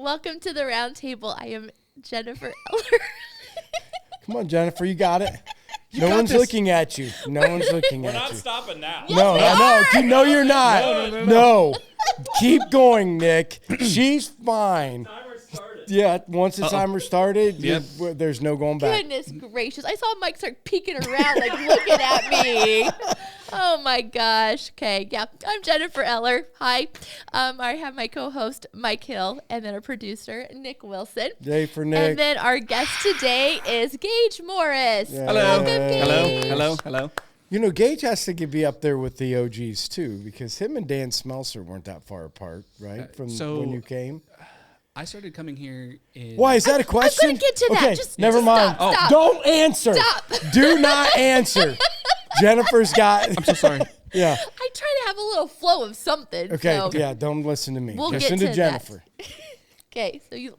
welcome to the round table. I am Jennifer Eller. Come on, Jennifer, you got it. No one's looking at you. No one's looking at you. We're not stopping now. Yes, No, we I know. No, you're not. No. Keep going, Nick. She's fine. Timer started. Yeah, once the timer started, Yep. there's no going back. Goodness gracious. I saw Mike start peeking around, like looking at me. Oh my gosh. Okay. Yeah. I'm Jennifer Eller. Hi. I have my co-host, Mike Hill, and then our producer, Nick Wilson. Yay for Nick. And then our guest today is Gage Morris. Yeah. Hello. Welcome, Gage. Hello. You know, Gage has to be up there with the OGs, too, because him and Dan Smelser weren't that far apart, right, from so- when you came? I started coming here in... Why? Is that a question? I'm going to get to that. Okay, Just never mind. Stop. Don't answer. Stop. Do not answer. Jennifer's got... I'm so sorry. Yeah. I try to have a little flow of something. Okay, so yeah, don't listen to me. We'll Listen get to to Jennifer. Okay, so you...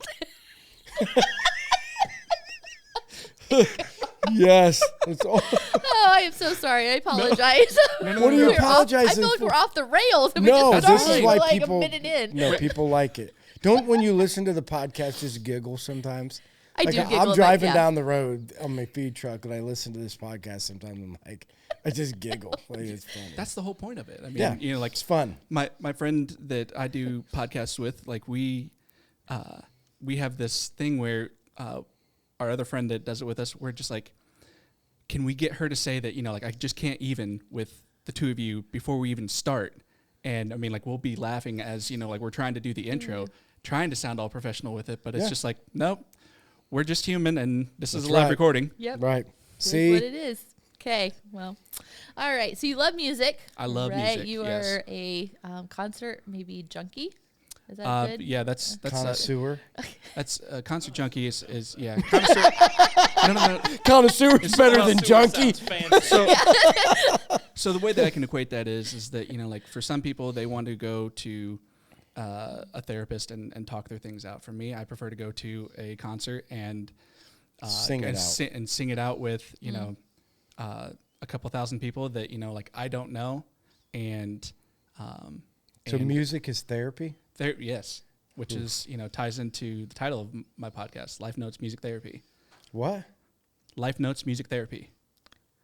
Yes. It's all, Oh, I am so sorry. I apologize. what are you We're off- apologizing I feel like for? we're off the rails. And No, we just this started is why like people... a minute in. No, people like it. Don't, when you listen to the podcast, just giggle sometimes? I do giggle, I'm but driving yeah. down the road on my feed truck, and I listen to this podcast sometimes. I'm like, I just giggle. Like, it's funny. That's the whole point of it. I mean, Yeah, you know, like it's fun. my friend that I do podcasts with, like we have this thing where our other friend that does it with us, we're just like, can we get her to say that, you know, like I just can't even with the two of you before we even start. And I mean, like we'll be laughing as, you know, like we're trying to do the intro, trying to sound all professional with it, but it's Yeah. just like, nope, we're just human and this is That's a live right. recording. Yep. Right. That's See? what it is. Okay. Well, all right. So you love music. I love right? music, You yes. are a concert, maybe junkie. Is that good? Yeah, that's Connoisseur. that's concert junkie is yeah. Connoisseur. no. Connoisseur is better than junkie. So the way that I can equate that is that, you know, like for some people they want to go to a therapist and talk their things out. For me, I prefer to go to a concert and Sing it out. sing it out with, you know, a couple thousand people that, you know, like I don't know, and So music is therapy? yes, which is, you know, ties into the title of my podcast, Life Notes Music Therapy. What? Life Notes Music Therapy.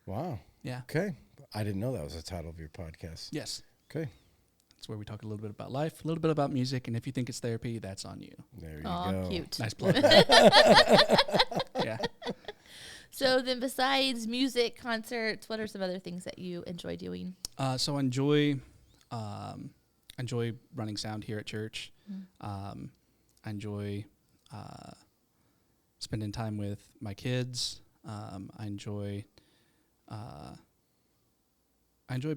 Wow. Yeah. Okay. I didn't know that was the title of your podcast. Yes. Okay. It's where we talk a little bit about life, a little bit about music, and if you think it's therapy, that's on you. There you Aw, go. cute. Nice plug. Yeah. So then besides music, concerts, what are some other things that you enjoy doing? So I enjoy running sound here at church. I enjoy spending time with my kids. I enjoy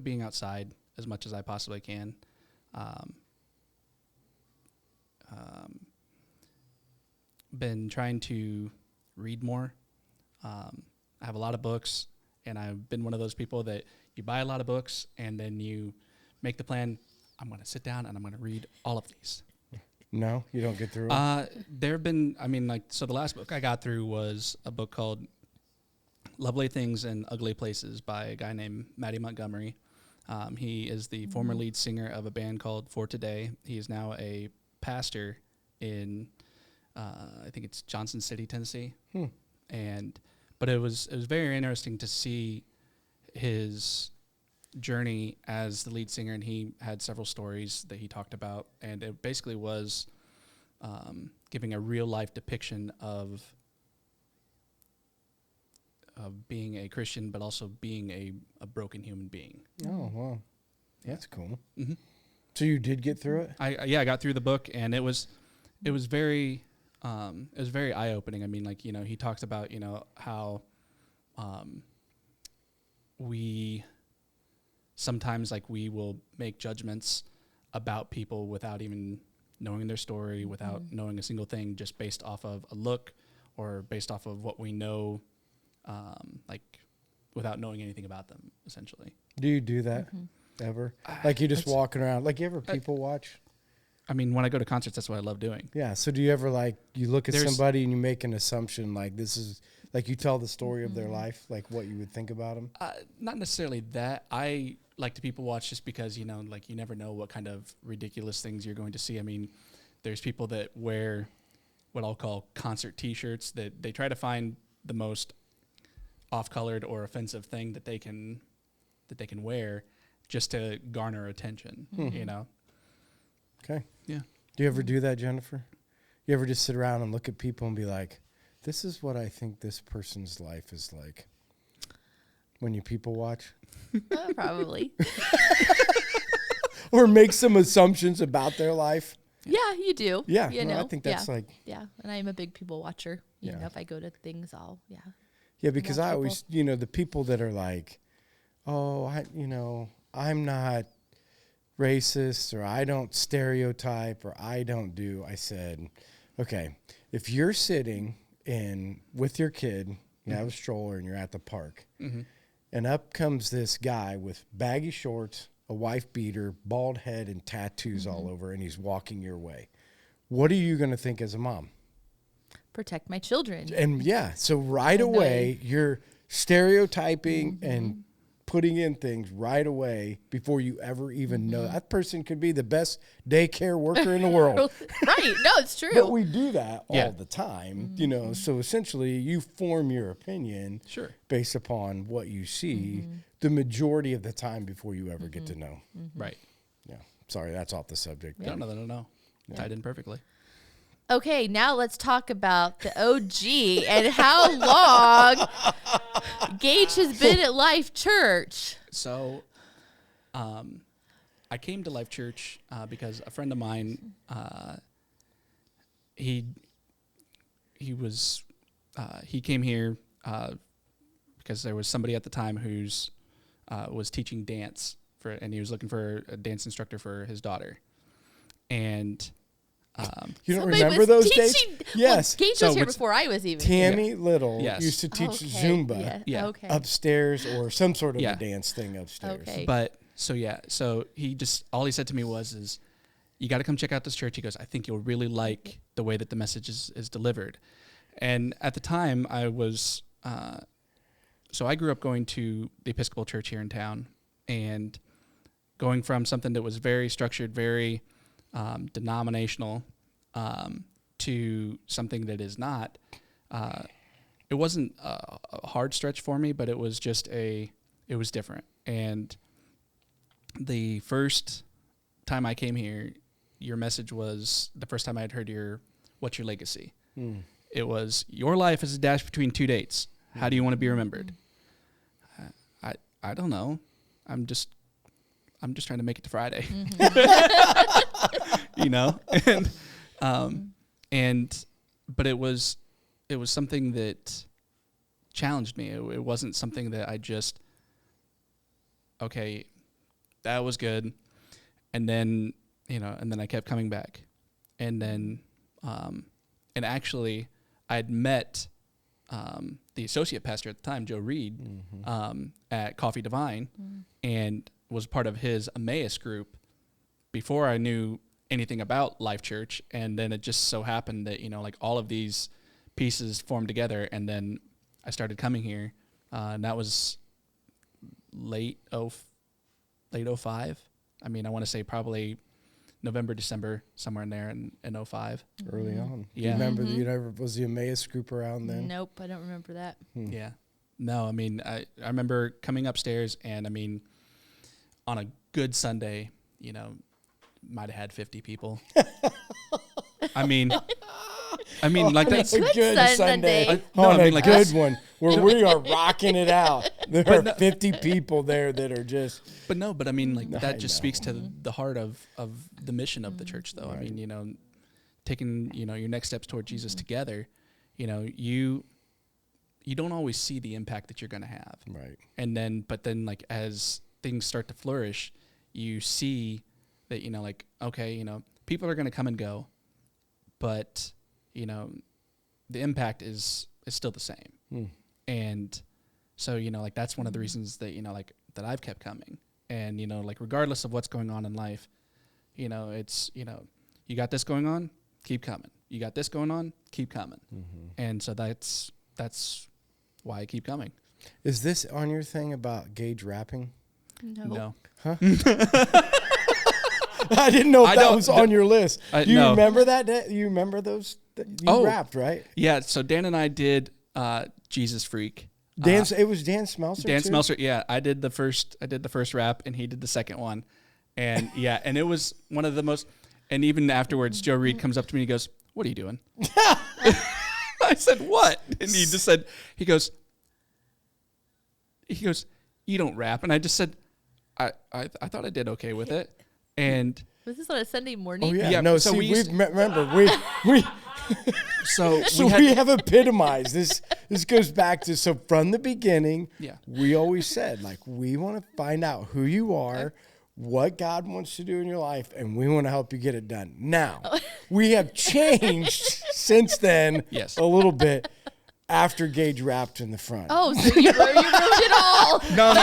being outside as much as I possibly can. Been trying to read more. I have a lot of books, and I've been one of those people that you buy a lot of books and then you make the plan, I'm going to sit down and I'm going to read all of these. No, you don't get through it? There have been, I mean, like, so the last book I got through was a book called Lovely Things and Ugly Places by a guy named Matty Montgomery. He is the former lead singer of a band called For Today. He is now a pastor in, I think it's Johnson City, Tennessee. But it was very interesting to see his journey as the lead singer, and he had several stories that he talked about, and it basically was giving a real life depiction of being a Christian, but also being a broken human being. Oh, wow. That's cool. Mm-hmm. So you did get through it? I got through the book, and it was very eye opening. I mean, like, you know, he talks about, you know, how we sometimes, like, we will make judgments about people without even knowing their story, without knowing a single thing, just based off of a look or based off of what we know, like, without knowing anything about them, essentially. Do you do that ever? Like you just walking around? Like you ever people watch? I mean, when I go to concerts, that's what I love doing. Yeah. So do you ever, like, you look at There's- somebody and you make an assumption, like this is, like you tell the story of their life, like what you would think about them? Not necessarily that. I like to people watch just because, you know, like, you never know what kind of ridiculous things you're going to see. I mean, there's people that wear what I'll call concert T-shirts that they try to find the most off-colored or offensive thing that they can wear just to garner attention. You know. Okay. Yeah. Do you ever do that, Jennifer? You ever just sit around and look at people and be like, "This is what I think this person's life is like." When you people watch, Probably. or make some assumptions about their life. Yeah, you do. Yeah, you no, know. I think that's like. Yeah, and I am a big people watcher. You Yeah. know, if I go to things, I'll Yeah, because watch I people. always, the people that are like, "Oh, I'm not racist, or I don't stereotype, or I don't do." I said, okay, if you're sitting with your kid, you have a stroller, and you're at the park, and up comes this guy with baggy shorts, a wife beater, bald head, and tattoos all over, and he's walking your way. What are you going to think as a mom? protect my children. And yeah, so right away, you're stereotyping and putting in things right away before you ever even know. That person could be the best daycare worker in the world. Right. No, it's true. But we do that Yeah. all the time, so essentially you form your opinion Sure. based upon what you see the majority of the time before you ever get to know. Right. Yeah. Sorry, that's off the subject. No. Tied in perfectly. Okay, now let's talk about the OG and how long Gage has been at Life Church. So, I came to Life Church because a friend of mine, he came here because there was somebody at the time who's was teaching dance and he was looking for a dance instructor for his daughter, and. You don't Somebody remember was those teaching- days? Yes. Well, Gage So was here what's- before I was even. Tammy Little Yes. used to teach Okay, Zumba Yeah. Okay. upstairs or some sort of Yeah. a dance thing upstairs. Okay. But so he just all he said to me was you got to come check out this church. He goes, I think you'll really like the way that the message is delivered. And at the time I was so I grew up going to the Episcopal church here in town, and going from something that was very structured, very denominational, to something that is not. It wasn't a hard stretch for me, but it was it was different. And the first time I came here, your message was the first time I had heard what's your legacy? It was, your life is a dash between two dates. How do you want to be remembered? I don't know. I'm just trying to make it to Friday. But it was something that challenged me. It wasn't something that I just, okay, that was good. And then, I kept coming back. And then, and actually I'd met, the associate pastor at the time, Joe Reed, at Coffee Divine, and was part of his Emmaus group before I knew anything about Life Church. And then it just so happened that, all of these pieces formed together. And then I started coming here, and that was late 05. I mean, I want to say probably November, December, somewhere in there in 05. Early on. Yeah. You remember, was the Emmaus group around then? Nope, I don't remember that. Yeah. No, I mean, I remember coming upstairs, and I mean, on a good Sunday, might have had 50 people. I mean, like that's a Good good Sunday. Sunday. No, On I mean, a like, good that's- one where we are rocking it out. There are 50 people there that are just. But I mean, like I that just know. speaks to the heart of the mission of the church, though. Right. I mean, taking your next steps toward Jesus together, you don't always see the impact that you're going to have, Right. but then like as things start to flourish, you see that like, okay, people are going to come and go, but the impact is still the same. And so like that's one of the reasons that like that I've kept coming. And like regardless of what's going on in life, it's you got this going on, keep coming. You got this going on, keep coming. And so that's why I keep coming. Is this on your thing about Gage rapping? No. No. I didn't know if I that don't- was on your list. Do you no. remember that? You remember those? You rapped, right? Yeah, so Dan and I did Jesus Freak. It was Dan Smelser. Dan too? Smelser, yeah. I did the first rap, and he did the second one. And yeah, and it was one of the most. And even afterwards, Joe Reed comes up to me and he goes, "What are you doing?" I said, "What?" And he just said, he goes, "You don't rap." And I just said, I thought I did okay with it. And Was this on a Sunday morning? Oh yeah, Yeah, no. so See, we used remember we so we have epitomized this. This goes back to from the beginning. Yeah. We always said like we want to find out who you are, what God wants to do in your life, and we want to help you get it done. Now we have changed since then. Yes. A little bit after Gage rapped in the front. Oh, so you ruined it all. no.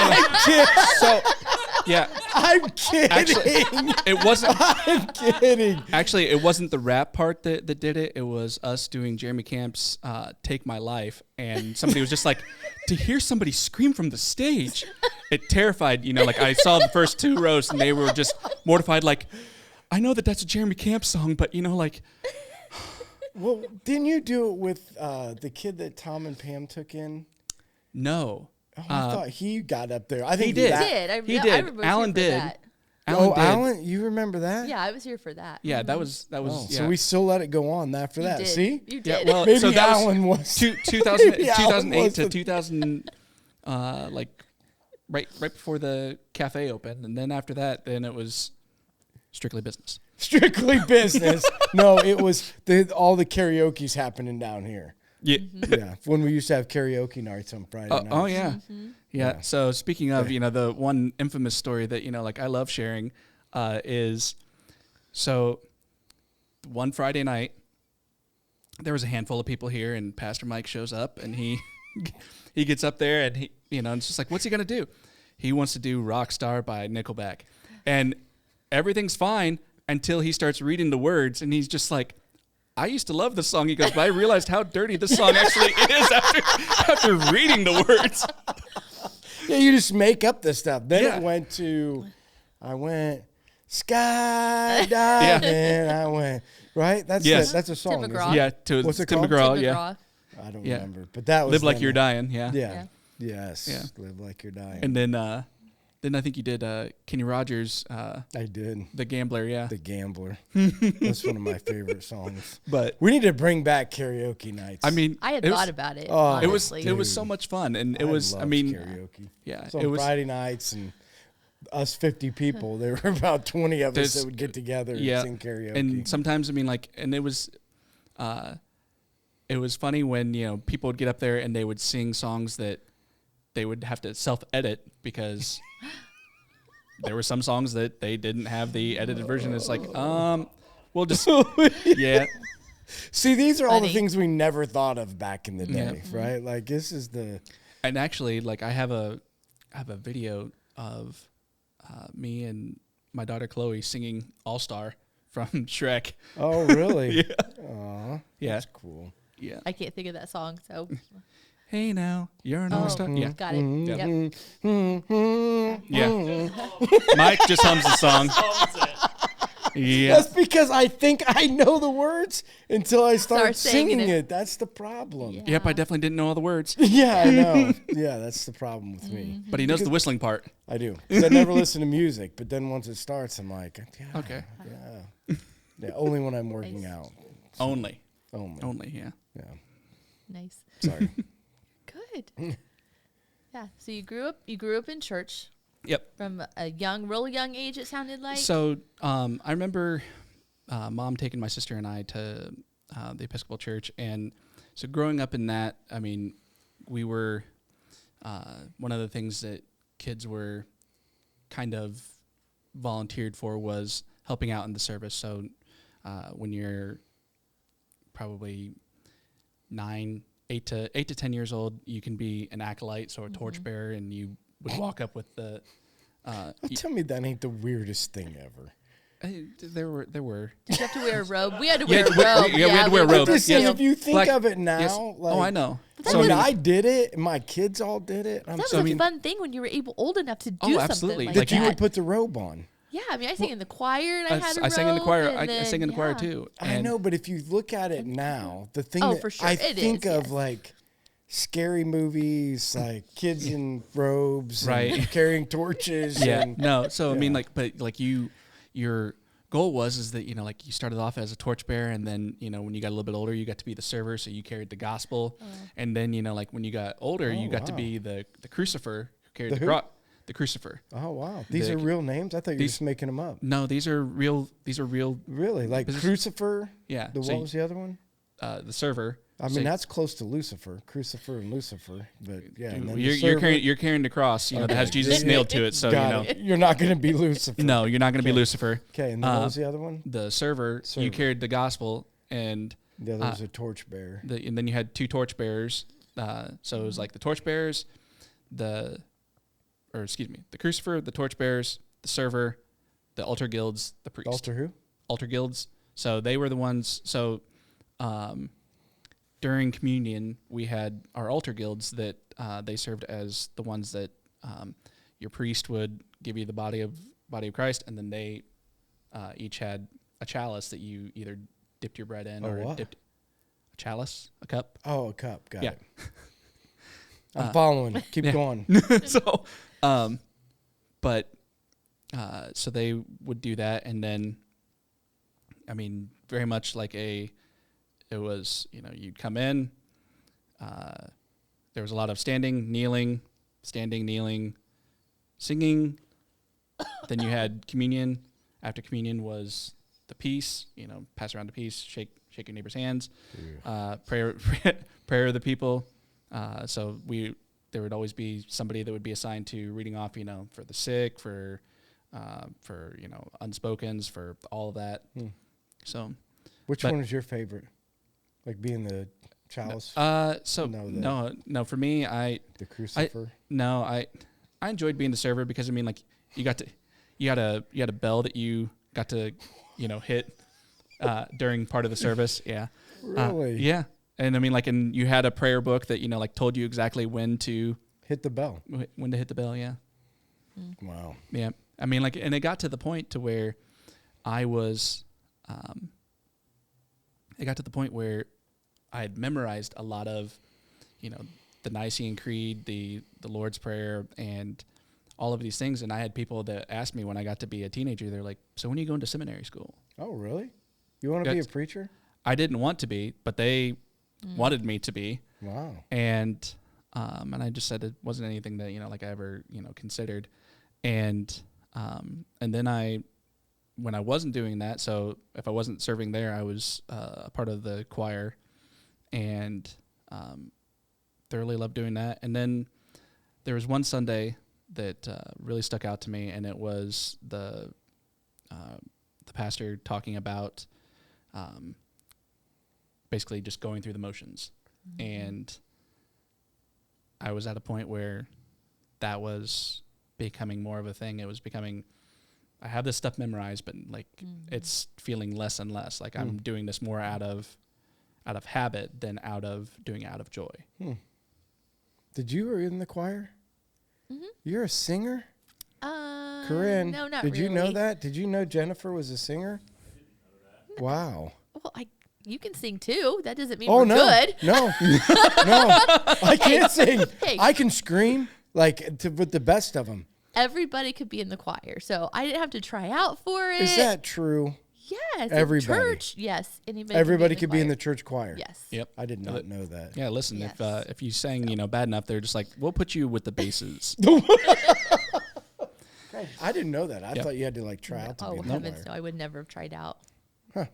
So yeah, I'm kidding. actually, it wasn't. I'm kidding. Actually, it wasn't the rap part that did it. It was us doing Jeremy Camp's "Take My Life," and somebody was just like, to hear somebody scream from the stage, it terrified. Like I saw the first 2 rows, and they were just mortified. Like, I know that's a Jeremy Camp song, but like, Well, didn't you do it with the kid that Tom and Pam took in? no. Oh, I thought he got up there. I think He did. He He I did. remember I was Alan here for did. that. Alan did. Alan, you remember that? Yeah, I was here for that. Yeah, that was. Oh, Yeah. So we still let it go on after You that. did. See? You Yeah, did. well, Maybe so that Alan was. was 2000, Maybe Alan 2008 was to the- 2000, like right before the cafe opened, and then after that, then it was strictly business. Strictly business. No, it was all the karaoke's happening down here. Yeah. Yeah, when we used to have karaoke nights on Friday nights. Oh yeah. Mm-hmm. Yeah. So speaking of, the one infamous story that like I love sharing, is so one Friday night there was a handful of people here, and Pastor Mike shows up, and he gets up there, and he it's just like, what's he gonna do? He wants to do Rockstar by Nickelback, and everything's fine until he starts reading the words, and he's just like, I used to love this song. He goes, but I realized how dirty this song actually is after reading the words. Yeah, you just make up this stuff. Then Yeah. it went to, I went skydiving. I went, right? That's Yes. that's a song. Tim isn't McGraw. it? Yeah, to What's it Tim called? McGraw. Tim Yeah, McGraw. I don't Yeah. remember. But that was Live Like then You're a- Dying. Yeah. Yeah. Yes. Yeah. Live Like You're Dying. And then I think you did Kenny Rogers, I did. The Gambler. Yeah. The Gambler. That's one of my favorite songs. But We need to bring back karaoke nights. I mean, I had it was- thought about it. Oh, It was honestly. it was so much fun, and it was. I loved mean, karaoke. yeah, So it on was. Friday nights and us 50 people, there were about 20 of us There's- that would get together and Yeah, sing karaoke. and sometimes I mean, like, and it was funny when people would get up there and they would sing songs that they would have to self-edit because there were some songs that they didn't have the edited version. It's like, we'll just yeah. See, these are all the Funny. things we never thought of back in the Yeah. day, right? Like this is the And actually, like I have a video of me and my daughter Chloe singing All Star from Shrek. oh really? Yeah. Aw, Yeah. that's cool. Yeah. I can't think of that song, so Hey now, you're an Oh. all star. Yeah. got it. Mm-hmm. Yep. Yeah. Mike just hums the song. Yeah. That's because I think I know the words until I start Start singing singing it. it. That's the problem. Yeah. Yep, I definitely didn't know all the words, Yeah, I know. Yeah, that's the problem with me. but he knows the whistling part. I do. 'Cause I never listen to music, but then once it starts, I'm like, yeah, Okay. yeah. Yeah, only when I'm working Nice. out. Only. Only. Yeah. Yeah. Nice. Sorry. Good. Yeah. So you grew up in church Yep. from a real young age. It sounded like. So I remember Mom taking my sister and I to the Episcopal Church, and so growing up in that, I mean, we were one of the things that kids were kind of volunteered for was helping out in the service. So when you're probably 8 to 10 years old, you can be an acolyte, so a torchbearer, and you would walk up with the. Tell me that ain't the weirdest thing ever. There were. Did you have to wear a robe? We had to Yeah, wear a robe. we had to wear a I'm robe. just saying, Yes. if you think Black- of it now, yes. like, Oh, I know. I mean, I did it, and my kids all did it. That was So, I a mean- fun thing when you were old enough to do Oh, something absolutely. like that you that. would put the robe on. Yeah, I mean, I sang in the choir, and I had a I sang in the robe, choir. and I sang in the choir yeah. too. I And know, but if you look at it now, the thing Oh, that for sure. I It think is, of yes. like scary movies, like kids in robes, Right. and carrying torches. Yeah. And, No. So I mean, Yeah. like, but like your goal was that like you started off as a torchbearer, and then when you got a little bit older, you got to be the server, so you carried the gospel, and then like when you got older, you got to wow. be the crucifer who carried The the who? cross. The crucifer. Oh wow, these The- are real names. I thought you were these- just making them up. No, these are real. These are real. Really, like Crucifer. Yeah. The so what was the other one? the server. I So mean, that's close to Lucifer, Crucifer and Lucifer. But yeah, and then the you're server- carrying the cross. That has Okay. Jesus nailed to it. So Got it. You're not going to be Lucifer. No, you're not going to be Lucifer. Okay, and then what was the other one? The server. Server. You carried the gospel, and The other was a torchbearer. and then you had two torchbearers. So it was like the torchbearers, the crucifer, the torchbearers, the server, the altar guilds, the priest. Altar Guilds. So they were the ones. So during communion, we had our altar guilds that they served as the ones that your priest would give you the body of Christ, and then they each had a chalice that you either dipped your bread in dipped a chalice, a cup. Oh, a cup. Got Yeah. it. I'm following. Keep going. So, so they would do that, and then, I mean, very much like it was, you'd come in, there was a lot of standing, kneeling, singing. Then you had communion. After communion was the peace, pass around the peace, shake your neighbor's hands, prayer of the people. So there would always be somebody that would be assigned to reading off, for the sick, for unspokens, for all of that. So, Which one is your favorite? Like being the chalice? No. For me, The crucifer? I enjoyed being the server because like you had a bell that you got to hit during part of the service. Yeah. Really? Yeah. And I mean, and you had a prayer book that told you exactly when to Hit the bell. hit the bell. Yeah. Wow. Yeah. I mean, and it got to the point to where I was, it got to the point where I had memorized a lot of, the Nicene Creed, the Lord's Prayer, and all of these things. And I had people that asked me when I got to be a teenager, they're like, so when are you going to seminary school? Oh, really? You want to be a preacher? I didn't want to be, but they wanted me to be. Wow. And I just said it wasn't anything that, I ever, considered. And then when I wasn't doing that, so if I wasn't serving there, I was a part of the choir, and thoroughly loved doing that. And then there was one Sunday that really stuck out to me, and it was the pastor talking about basically just going through the motions. And I was at a point where that was becoming more of a thing. It was becoming, I have this stuff memorized, but it's feeling less and less. Like I'm doing this more out of habit than out of joy. Did you were in the choir? Mm-hmm. You're a singer? Corinne, no, not did you know really. that? Did you know Jennifer was a singer? Wow. Well, you can sing too. That doesn't mean Oh, we're no. good. No. No. I can't sing. Hey. I can scream with the best of them. Everybody could be in the choir, so I didn't have to try out for it. Is that true? Yes. Everybody? In church, yes. Everybody could be in the church choir. Yes. Yep. I did not know that. Yeah, listen, Yes. if you sang, bad enough, they're just like, we'll put you with the basses. I didn't know that. I Yep. thought you had to try out to be Oh in the heavens, choir. no! I would never have tried out. Huh.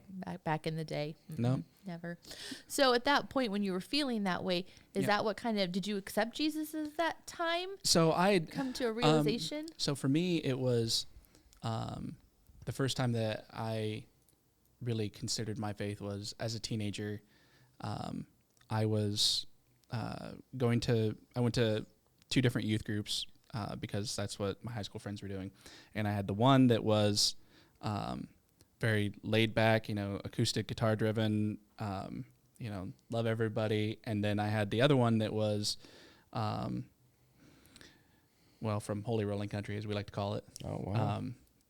Back in the day. No. Never. So at that point, when you were feeling that way, is that what did you accept Jesus at that time? So I had Come to a realization? So for me, it was the first time that I really considered my faith was as a teenager. I was I went to 2 different youth groups because that's what my high school friends were doing, and I had the one that was very laid back, acoustic guitar driven, love everybody, and then I had the other one that was from Holy Rolling Country, as we like to call it. Oh, wow.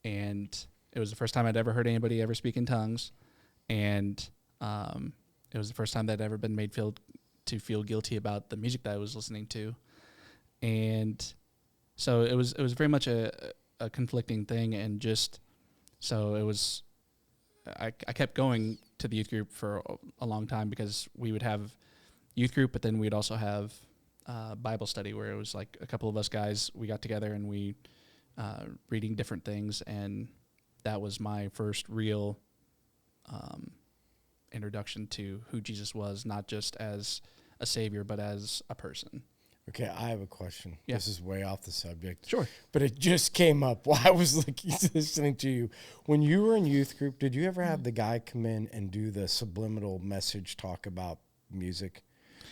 and it was the first time I'd ever heard anybody ever speak in tongues, and it was the first time that I'd ever been made feel guilty about the music that I was listening to, and so it was very much a conflicting thing, and just so it was. I kept going to the youth group for a long time because we would have youth group, but then we'd also have Bible study where it was like a couple of us guys, we got together and we reading different things, and that was my first real introduction to who Jesus was, not just as a savior, but as a person. Okay, I have a question. Yeah. This is way off the subject. Sure. But it just came up while I was listening to you. When you were in youth group, did you ever have the guy come in and do the subliminal message talk about music?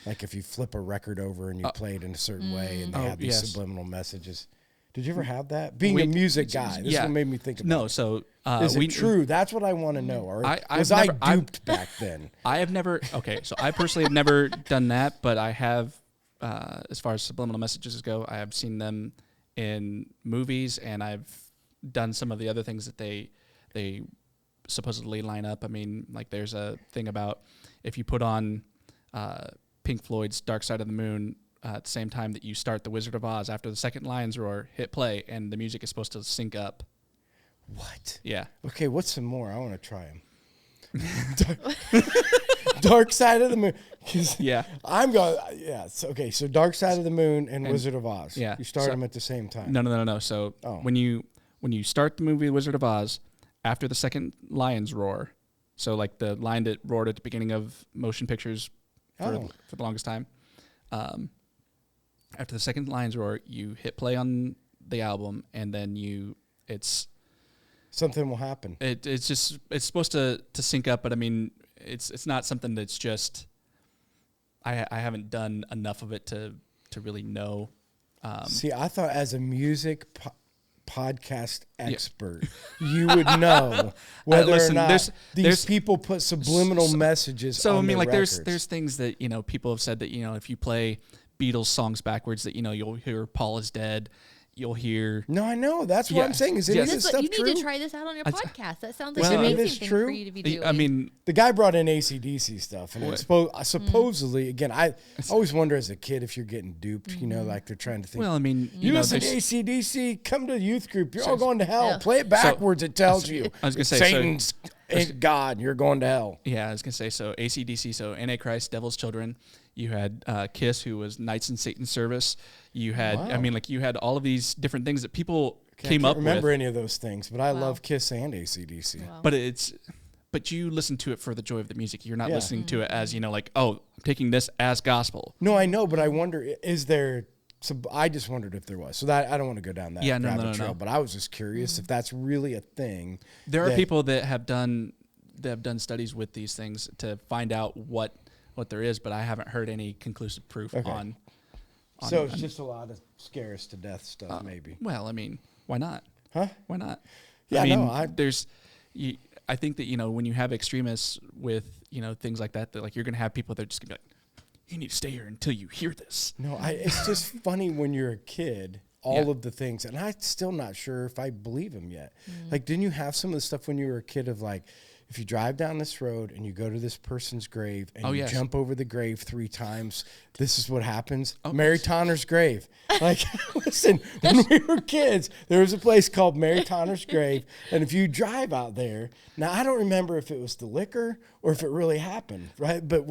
Like if you flip a record over and you play it in a certain way and they have these subliminal messages. Did you ever have that? Being a music guy, this is what made me think about it. So is it true? That's what I want to know. Or was I duped back then? I have never, so I personally have never done that, but I have, as far as subliminal messages go, I have seen them in movies, and I've done some of the other things that they supposedly line up. I mean, like there's a thing about if you put on Pink Floyd's Dark Side of the Moon at the same time that you start The Wizard of Oz, after the second lion's roar, hit play, and the music is supposed to sync up. What? Yeah. Okay, what's some more? I want to try them. Dark Side of the Moon. Yeah. I'm going, so Dark Side of the Moon and Wizard of Oz. Yeah. You start them at the same time. No. So when you start the movie Wizard of Oz, after the second lion's roar, so like the lion that roared at the beginning of motion pictures for the longest time, after the second lion's roar, you hit play on the album, and then it's something will happen. It's supposed to sync up, but I mean, it's not something that's just. I haven't done enough of it to really know. See, I thought as a music podcast expert, you would know whether or not these people put subliminal messages. So on I mean, like records. there's things that people have said that if you play Beatles songs backwards, that you'll hear Paul is dead. You'll hear. No, I know. That's what I'm saying. Is any of this stuff true? You need to try this out on your podcast. That sounds like Is an any of amazing this thing true? for you to be doing. I mean, the guy brought in AC/DC stuff, and it's supposedly, again, I always wonder as a kid if you're getting duped, like they're trying to think. Well, I mean, you listen to AC/DC, come to a youth group, you're all going to hell. Play it backwards, it tells you. I was going to say, Satan's ain't God, you're going to hell. Yeah, I was going to say, so AC/DC, so Antichrist, Devil's Children. You had Kiss, who was Knights in Satan's Service. You had, I mean, like you had all of these different things that people came up with. I can't remember any of those things, but I love Kiss and AC/DC. Wow. But you listen to it for the joy of the music. You're not listening to it as, like, oh, I'm taking this as gospel. No, I know, but I wonder, is there... So I just wondered if there was. So that I don't want to go down that rabbit trail, but I was just curious if that's really a thing. There are people that have done studies with these things to find out what there is, but I haven't heard any conclusive proof on. So it's just a lot of scare us to death stuff, maybe. Well, I mean, why not? Huh? Why not? Yeah, I mean, I I think that when you have extremists with things like that like you're gonna have people that are just gonna be like, you need to stay here until you hear this. No, it's just funny when you're a kid, all of the things, and I'm still not sure if I believe them yet. Like, didn't you have some of the stuff when you were a kid of like, if you drive down this road and you go to this person's grave and you jump over the grave 3 times, this is what happens? Mary Tonner's grave. Like, listen, when we were kids, there was a place called Mary Tonner's grave, and if you drive out there, now I don't remember if it was the liquor or if it really happened, right? But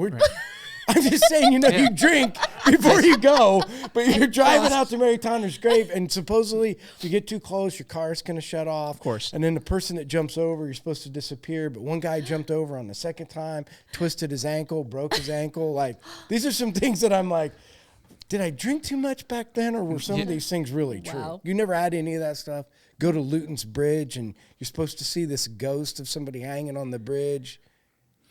I'm just saying, you drink before you go, but you're driving out to Mary Tonner's grave, and supposedly if you get too close, your car's going to shut off. Of course. And then the person that jumps over, you're supposed to disappear, but one guy jumped over on the second time, twisted his ankle, broke his ankle. Like, these are some things that I'm like, did I drink too much back then, or were some of these things really true? You never had any of that stuff? Go to Luton's Bridge, and you're supposed to see this ghost of somebody hanging on the bridge.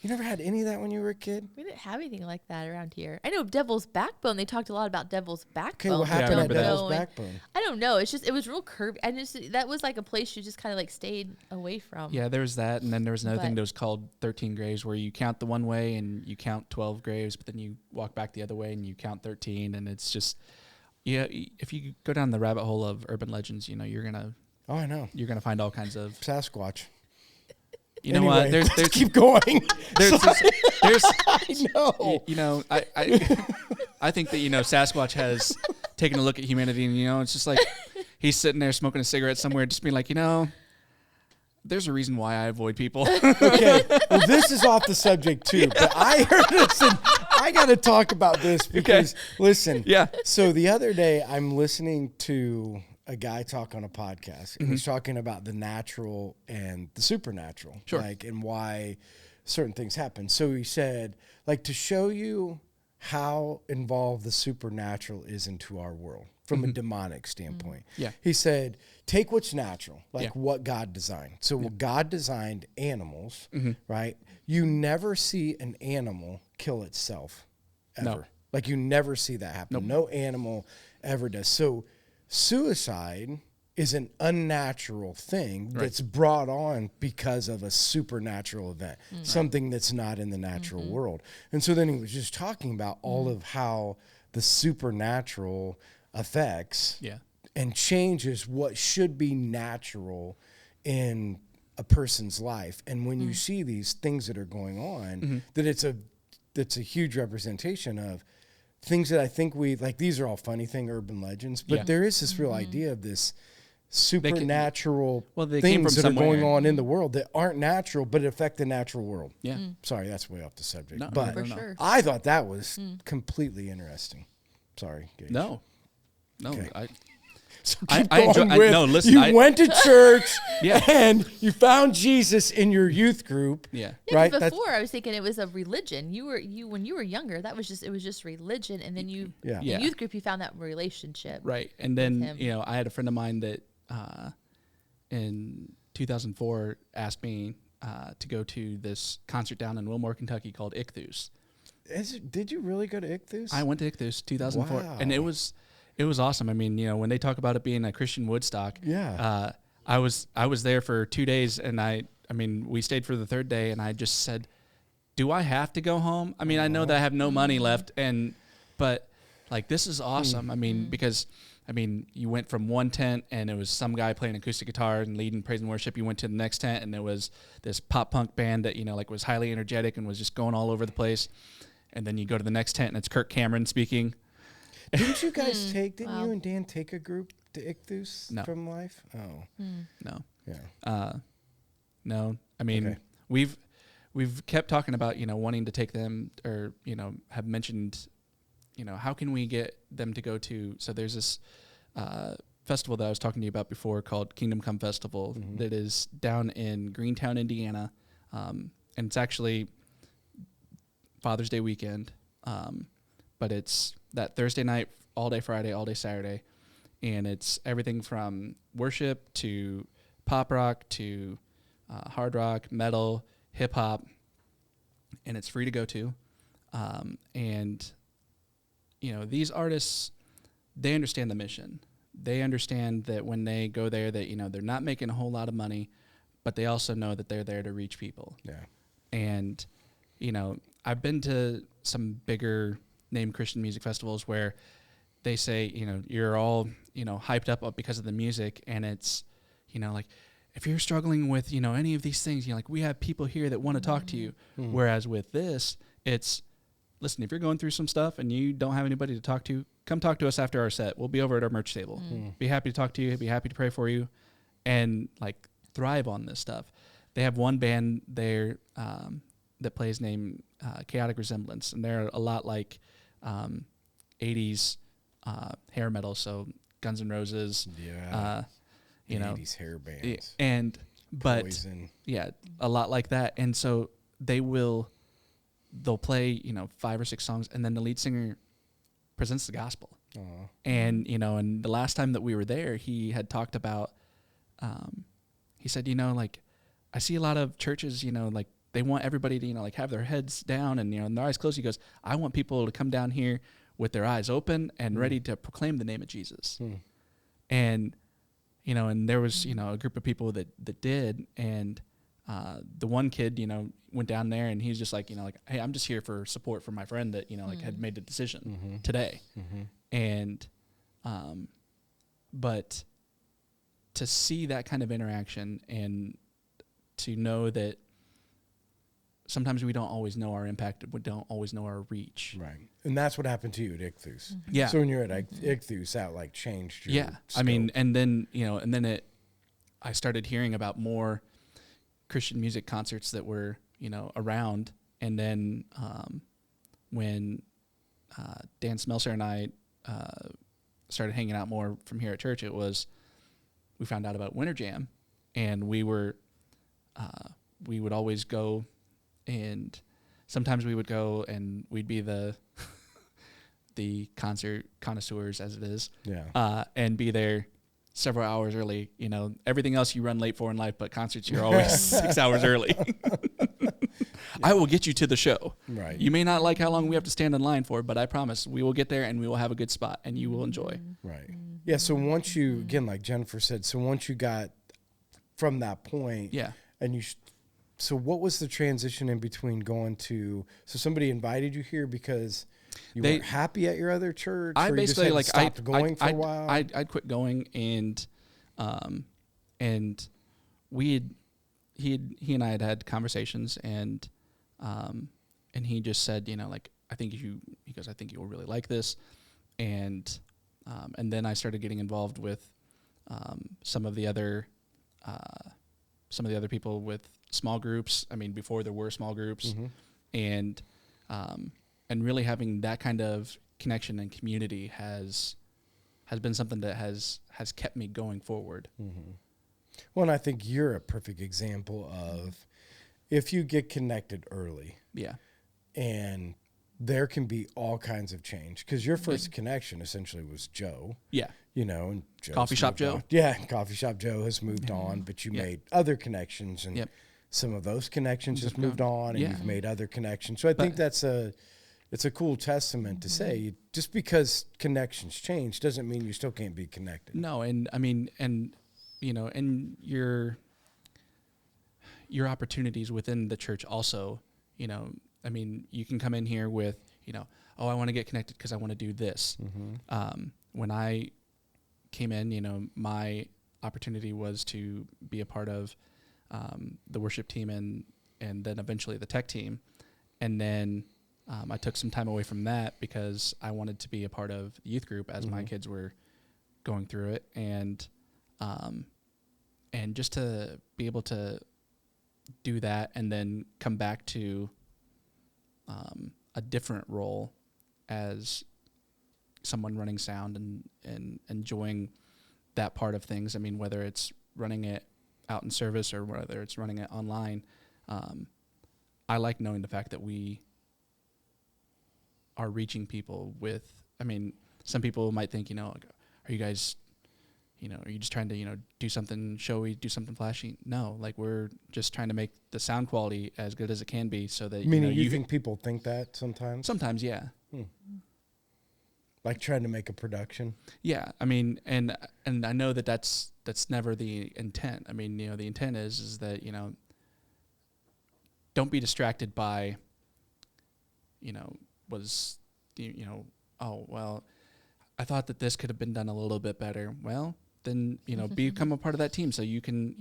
You never had any of that when you were a kid? We didn't have anything like that around here. I know Devil's Backbone. They talked a lot about Devil's Backbone. Okay, what happened at Devil's Backbone? I don't know. It was real curvy. And that was like a place you just kind of like stayed away from. Yeah, there was that. And then there was another thing that was called 13 graves, where you count the one way and you count 12 graves, but then you walk back the other way and you count 13. And it's just, if you go down the rabbit hole of urban legends, you're going to Oh, I know. You're going to find all kinds of Sasquatch. You know what? Anyway, let's keep going. There's I know. you know, I think that, you know, Sasquatch has taken a look at humanity, and, you know, it's just like he's sitting there smoking a cigarette somewhere, just being like, you know, there's a reason why I avoid people. Okay, well, this is off the subject too, but I got to talk about this because, listen. Yeah. So the other day, I'm listening to a guy talk on a podcast, and he's talking about the natural and the supernatural, Sure. like, and why certain things happen. So he said, like, to show you how involved the supernatural is into our world from a demonic standpoint. Yeah. He said, take what's natural, like Yeah. what God designed. So God designed animals, right? You never see an animal kill itself, ever. No. Like, you never see that happen. Nope. No animal ever does. So suicide is an unnatural thing that's brought on because of a supernatural event, something that's not in the natural world. And so then he was just talking about all of how the supernatural affects and changes what should be natural in a person's life. And when you see these things that are going on, that's a huge representation of things that I think these are all funny urban legends, but there is this real idea of this supernatural they came things from that are going somewhere. on in the world that aren't natural, but affect the natural world. Yeah. Sorry, that's way off the subject. No, but For sure. I thought that was completely interesting. Sorry, Gage. No. Okay. So I keep going enjoy- with, no, listen, you I- went to church Yeah. and you found Jesus in your youth group. Yeah. Yeah, 'cause Right? That's- before I was thinking it was a religion. When you were younger, it was just religion, and then you Yeah. in youth group you found that relationship. Right. And then, him. you know, I had a friend of mine that in 2004 asked me to go to this concert down in Wilmore, Kentucky called Ichthus. Did you really go to Ichthus? I went to Ichthus 2004, Wow. and it was awesome. I mean, you know, when they talk about it being a Christian Woodstock, I was there for 2 days, and I mean, we stayed for the third day, and I just said, do I have to go home? I mean, I know that I have no money left, but like, this is awesome. I mean, because you went from one tent and it was some guy playing acoustic guitar and leading praise and worship. You went to the next tent and there was this pop punk band that, you know, like was highly energetic and was just going all over the place. And then you go to the next tent and it's Kirk Cameron speaking. Didn't you guys didn't you and Dan take a group to Ichthus No. from Life? Oh. No. Yeah. No. I mean, Okay. we've kept talking about, you know, wanting to take them, or, you know, have mentioned, you know, how can we get them to go to, so there's this festival that I was talking to you about before called Kingdom Come Festival that is down in Greentown, Indiana. And it's actually Father's Day weekend. But it's that Thursday night, all day Friday, all day Saturday. And it's everything from worship to pop rock to hard rock, metal, hip hop. And it's free to go to. And, you know, these artists, they understand the mission. They understand that when they go there that, you know, they're not making a whole lot of money, but they also know that they're there to reach people. Yeah. And, you know, I've been to some bigger name Christian music festivals where they say, you know, you're all, you know, hyped up because of the music, and it's, you know, like, if you're struggling with, you know, any of these things, you know, like, we have people here that want to talk to you. Whereas with this, it's, listen, if you're going through some stuff and you don't have anybody to talk to, come talk to us after our set. We'll be over at our merch table. Be happy to talk to you. Be happy to pray for you, and like thrive on this stuff. They have one band there that plays named Chaotic Resemblance, and they're a lot like 80s hair metal, so Guns N' Roses. Yeah. You know, 80s hair bands. But Poison. yeah, a lot like that. And so they'll play, you know, 5 or 6 songs, and then the lead singer presents the gospel. Aw. And, you know, and the last time that we were there, he had talked about, he said, you know, like, I see a lot of churches, you know, like, they want everybody to, you know, like, have their heads down and, you know, and their eyes closed. He goes, I want people to come down here with their eyes open and ready to proclaim the name of Jesus. And, you know, and there was, you know, a group of people that did, and the one kid, you know, went down there and he's just like, you know, like, hey, I'm just here for support for my friend that, you know, like had made the decision today. And, but to see that kind of interaction and to know that sometimes we don't always know our impact, we don't always know our reach. Right. And that's what happened to you at Ichthus. Yeah. So when you're at Ichthus, that like changed your I mean, scope. and then I started hearing about more Christian music concerts that were, around. And then when Dan Smelser and I started hanging out more from here at church, we found out about Winter Jam, and we would always go, and sometimes we would go and we'd be the concert connoisseurs, as it is, and be there several hours early. Everything else you run late for in life, but concerts you're always 6 hours early. I will get you to the show. Right. You may not like how long we have to stand in line for, but I promise we will get there and we will have a good spot and you will enjoy. Right. Yeah. So once you, again, like Jennifer said, so once you got from that point, and so what was the transition in between going to, so somebody invited you here because you weren't happy at your other church? I basically stopped going for a while. I'd quit going, and he and I had conversations, and he just said, I think you will really like this, and then I started getting involved with some of the other people with small groups. I mean, before there were small groups, and really having that kind of connection and community has been something that has kept me going forward. Mm-hmm. Well, and I think you're a perfect example of if you get connected early. Yeah. And there can be all kinds of change, because your first connection essentially was Joe. Yeah. And Joe's Coffee Shop Joe. On. Yeah, Coffee Shop Joe has moved on, but you made other connections, and some of those connections just moved on, and you've made other connections. So I think it's a cool testament to say just because connections change doesn't mean you still can't be connected. No, and I mean, and your opportunities within the church also, I mean, you can come in here with, I want to get connected because I want to do this. Mm-hmm. When I came in, my opportunity was to be a part of the worship team and then eventually the tech team. And then I took some time away from that because I wanted to be a part of the youth group as my kids were going through it. And just to be able to do that and then come back to a different role as someone running sound and enjoying that part of things. I mean, whether it's running it out in service or whether it's running it online, I like knowing the fact that we are reaching people with, I mean, some people might think, are you guys, are you just trying to, do something showy, do something flashy? No, like we're just trying to make the sound quality as good as it can be so that, Meaning you think people think that sometimes? Sometimes, yeah. Like trying to make a production? Yeah, I mean, and I know that's never the intent. I mean, the intent is that, don't be distracted by, oh, well, I thought that this could have been done a little bit better. Well, then, become a part of that team so you can,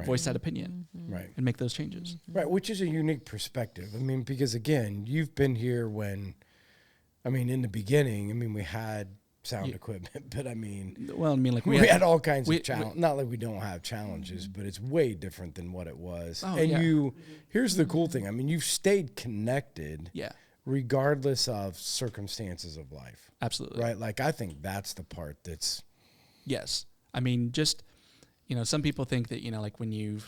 voice that opinion and make those changes. Right, which is a unique perspective. I mean, because again, you've been here when, in the beginning, we had sound equipment, but we had all kinds of challenges. Not like we don't have challenges, but it's way different than what it was. Oh, and here's the cool thing. You've stayed connected. Yeah. Regardless of circumstances of life. Absolutely. Right? Like, I think that's the part that's... Yes. I mean, just, some people think that, like when you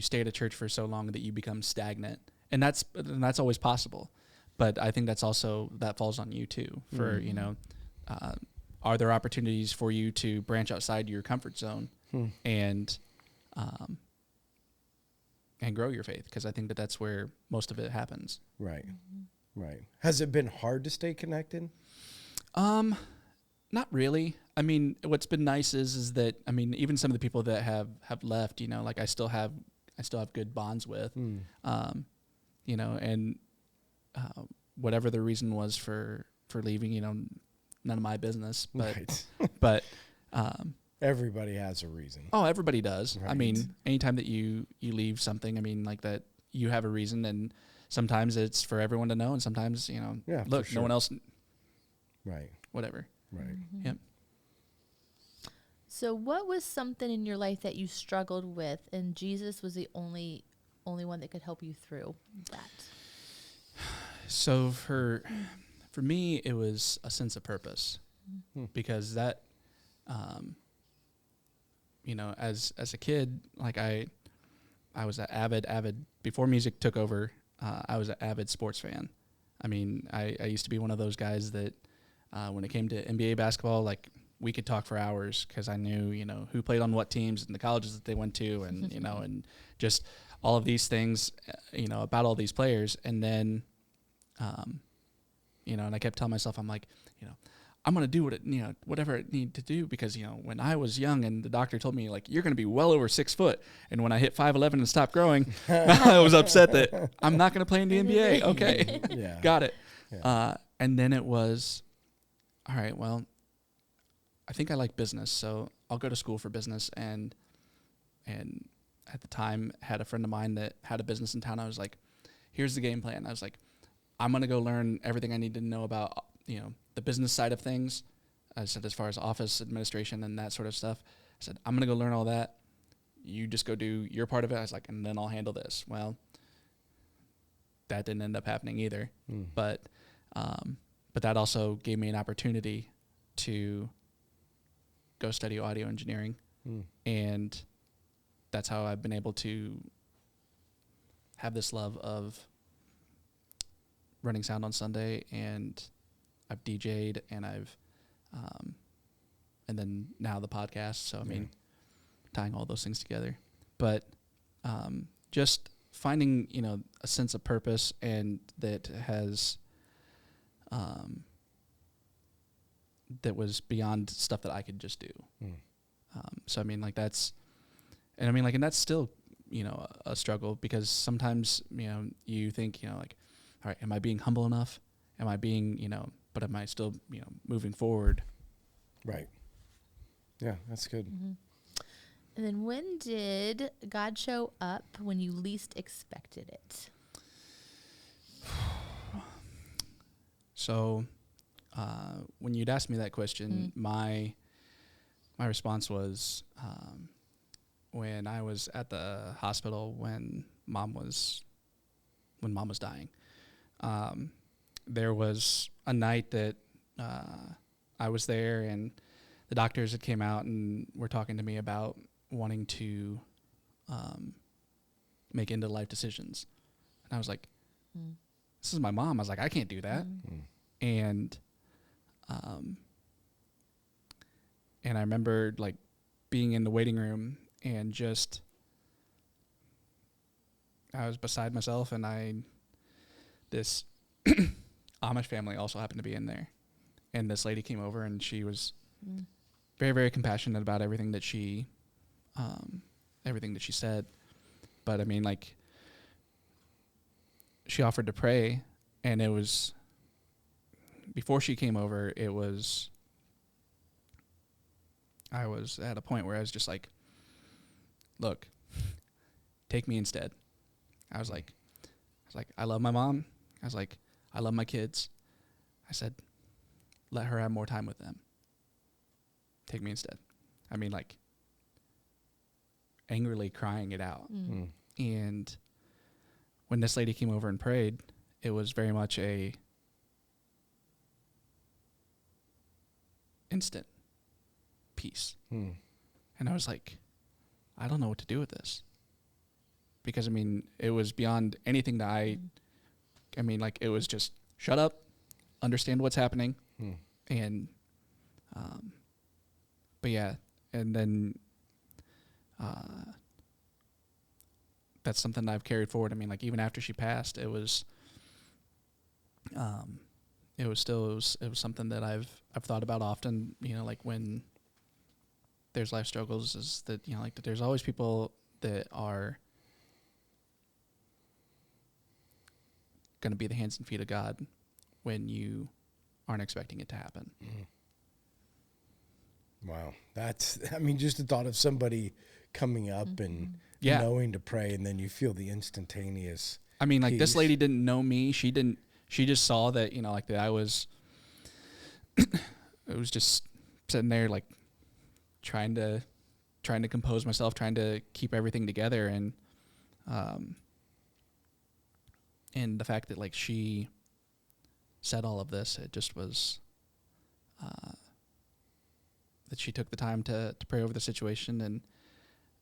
stay at a church for so long that you become stagnant, and that's always possible. But I think that falls on you too for, are there opportunities for you to branch outside your comfort zone and grow your faith? Because I think that's where most of it happens. Right. Right. Has it been hard to stay connected? Not really. I mean, what's been nice is that, even some of the people that have left, like I still have good bonds with, and whatever the reason was for leaving, none of my business, but, right. but, everybody has a reason. Oh, everybody does. I Right. mean, anytime that you leave something, I mean, like that, you have a reason, and sometimes it's for everyone to know, and sometimes, Yeah, look, for no one sure. else, Right. whatever. Right. Yep. So what was something in your life that you struggled with and Jesus was the only one that could help you through that? So for me, it was a sense of purpose, because that, as a kid, like I was an avid before music took over. I was an avid sports fan. I mean, I used to be one of those guys that when it came to NBA basketball, like we could talk for hours because I knew, who played on what teams and the colleges that they went to, and and just all of these things, about all these players. And then, and I kept telling myself, I'm like, I'm going to do whatever I need to do, because, when I was young and the doctor told me, like, you're going to be well over 6 foot. And when I hit 5'11" and stopped growing, I was upset that I'm not going to play in the NBA. Okay. Yeah. Got it. Yeah. And then it was, all right, well, I think I like business, so I'll go to school for business. And at the time, had a friend of mine that had a business in town. I was like, here's the game plan. I was like, I'm going to go learn everything I need to know about, the business side of things. I said, as far as office administration and that sort of stuff, I said, I'm going to go learn all that. You just go do your part of it. I was like, and then I'll handle this. Well, that didn't end up happening either. But that also gave me an opportunity to go study audio engineering. And that's how I've been able to have this love of running sound on Sunday, and I've DJ'd, and I've, and then now the podcast. So, I mean, tying all those things together, but, just finding, a sense of purpose, and that has, that was beyond stuff that I could just do. So, I mean, like that's, and that's still, a struggle, because sometimes, you think, like, all right, am I being humble enough? Am I being, but am I still, moving forward? Right. Yeah, that's good. And then when did God show up when you least expected it? So, when you'd asked me that question, my response was, when I was at the hospital when mom was dying. There was a night that I was there, and the doctors had came out and were talking to me about wanting to make end of life decisions. And I was like, this is my mom. I was like, I can't do that. And I remember like being in the waiting room, and just I was beside myself, and this Amish family also happened to be in there. And this lady came over, and she was very, very compassionate about everything that she said. But I mean, like, she offered to pray, and it was, before she came over, I was at a point where I was just like, look, take me instead. I was like, I love my mom. I was like, I love my kids. I said, let her have more time with them. Take me instead. I mean, like, angrily crying it out. And when this lady came over and prayed, it was very much a instant peace. And I was like, I don't know what to do with this. Because, I mean, it was beyond anything that I mean, like, it was just shut up, understand what's happening. And, but yeah, and then, that's something that I've carried forward. I mean, like, even after she passed, it was something that I've thought about often, like when there's life struggles, is that, like, that there's always people that are going to be the hands and feet of God when you aren't expecting it to happen. Wow. Just the thought of somebody coming up and knowing to pray, and then you feel the instantaneous I mean, like, this peace. lady didn't know me. She just saw that, like, that I was, it was just sitting there, like, trying to compose myself, trying to keep everything together. And the fact that, like, she said all of this, it just was, that she took the time to pray over the situation, and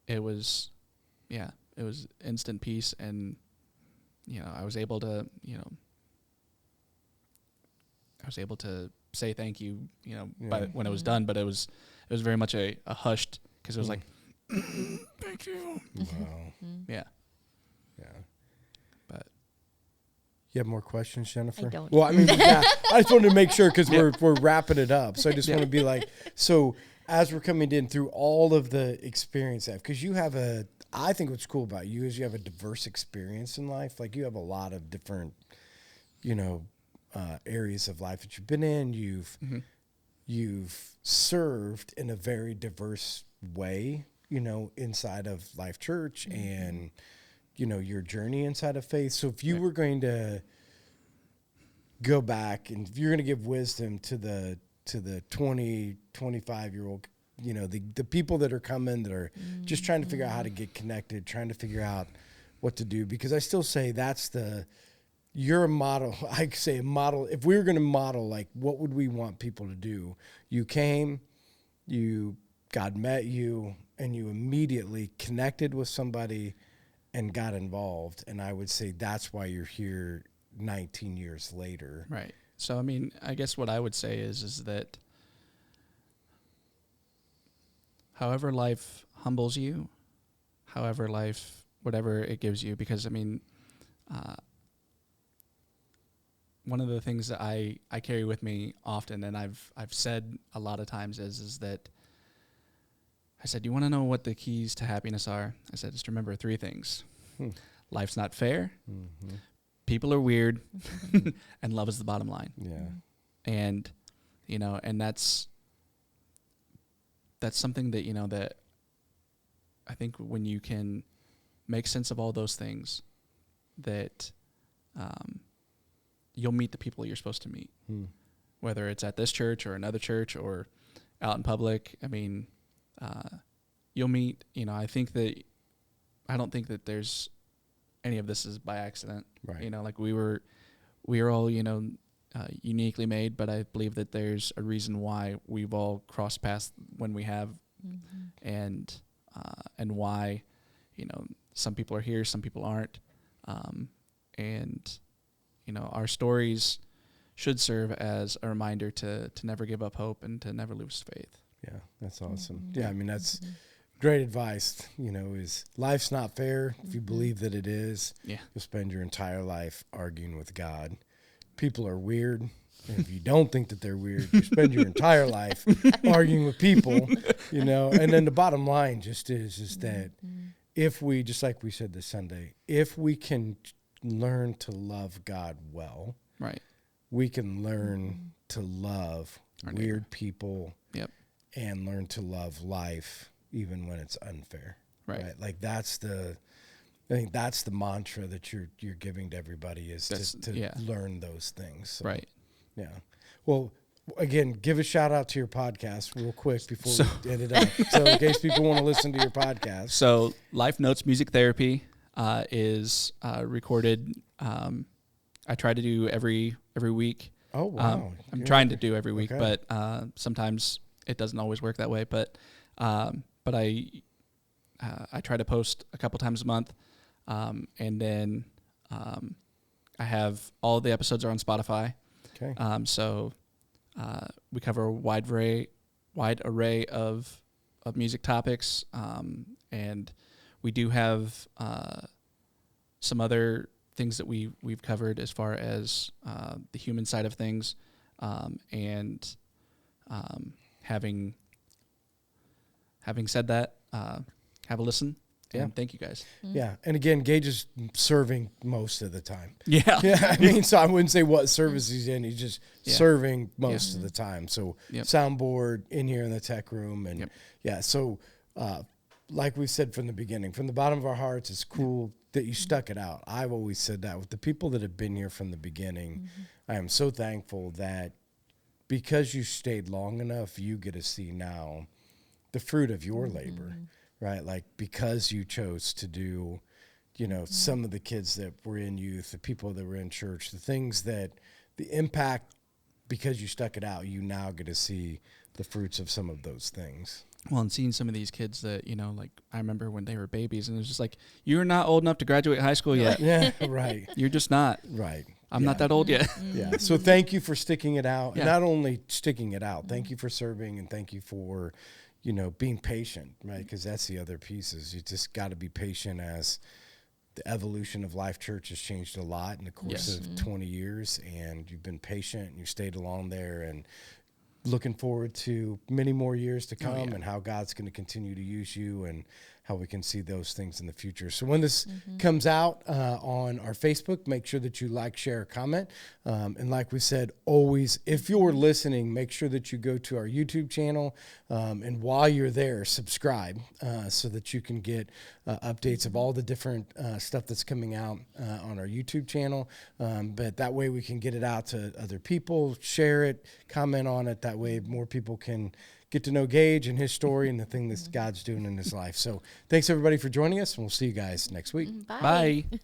it was instant peace. And, I was able to, say thank you, when it was done, but it was very much a hushed, because it was like, thank you. Wow. Yeah. Yeah. But You have more questions, Jennifer? I don't. Well, I just wanted to make sure, because we're wrapping it up. So I just want to be like, so as we're coming in through all of the experience, because you have I think what's cool about you is you have a diverse experience in life. Like, you have a lot of different, areas of life that you've been in. You've served in a very diverse way, inside of Life Church and, your journey inside of faith. So if you were going to go back and if you're going to give wisdom to the 20, 25-year-old, the people that are coming that are just trying to figure out how to get connected, trying to figure out what to do, because I still say you're a model. I say a model. If we were going to model, like, what would we want people to do? You came, God met you, and you immediately connected with somebody and got involved. And I would say that's why you're here 19 years later. right. So, I mean, I guess what I would say is that however life humbles you, however life, whatever it gives you, because, I mean, one of the things that I carry with me often, and I've said a lot of times, is that I said, you want to know what the keys to happiness are? I said, just remember 3 things. Life's not fair. Mm-hmm. People are weird. And love is the bottom line. Yeah. And, and that's something that, that I think when you can make sense of all those things, that you'll meet the people you're supposed to meet, whether it's at this church or another church or out in public. I mean, you'll meet, I don't think that there's any of this is by accident. Right. Like we were all, uniquely made, but I believe that there's a reason why we've all crossed paths when we have, and why, some people are here, some people aren't. And, our stories should serve as a reminder to never give up hope and to never lose faith. Yeah, that's awesome. Yeah, I mean, that's great advice, is life's not fair. If you believe that it is, you'll spend your entire life arguing with God. People are weird. And if you don't think that they're weird, you spend your entire life arguing with people, And then the bottom line just is that if we, just like we said this Sunday, if we can learn to love God well, right, we can learn to love our weird neighbor. people, and learn to love life even when it's unfair. Right? Like I think that's the mantra that you're giving to everybody, is to learn those things. So, right. Yeah. Well, again, give a shout out to your podcast real quick before we end it up. So in case people want to listen to your podcast. So Life Notes Music Therapy is recorded. I try to do every week. Oh, wow. I'm trying to do every week, but sometimes it doesn't always work that way. But I try to post a couple times a month, and then I have all the episodes are on Spotify. Okay. So we cover a wide array of music topics, and we do have some other things that we've covered as far as the human side of things, and having said that, have a listen, Yeah. And thank you guys. Yeah. And again, Gage is serving most of the time. Yeah. Yeah. I mean, so I wouldn't say what service he's in. He's just Yeah. serving most of the time. So Yep. soundboard in here in the tech room. And Yep. yeah. So, like we said from the beginning, from the bottom of our hearts, it's cool that you stuck it out. I've always said that with the people that have been here from the beginning. I am so thankful that because you stayed long enough, you get to see now the fruit of your labor, right? Like because you chose to do, you know, some of the kids that were in youth, the people that were in church, the things that the impact, because you stuck it out, you now get to see the fruits of some of those things. Well, and seeing some of these kids that, you know, like I remember when they were babies and it was just like, you're not old enough to graduate high school yet. Yeah, right. You're just not. Right. I'm Yeah. not that old yet. Yeah. So thank you for sticking it out. Yeah. And not only sticking it out, thank you for serving and thank you for, you know, being patient, right? Because that's the other piece is you just got to be patient as the evolution of Life Church has changed a lot in the course of 20 years. And you've been patient and you stayed along there and looking forward to many more years to come and how God's going to continue to use you and how we can see those things in the future. So when this comes out on our Facebook, make sure that you like, share, comment. And like we said, always, if you're listening, make sure that you go to our YouTube channel. And while you're there, subscribe so that you can get updates of all the different stuff that's coming out on our YouTube channel. But that way we can get it out to other people, share it, comment on it. That way more people can get to know Gage and his story and the thing that God's doing in his life. So thanks everybody for joining us, and we'll see you guys next week. Bye. Bye.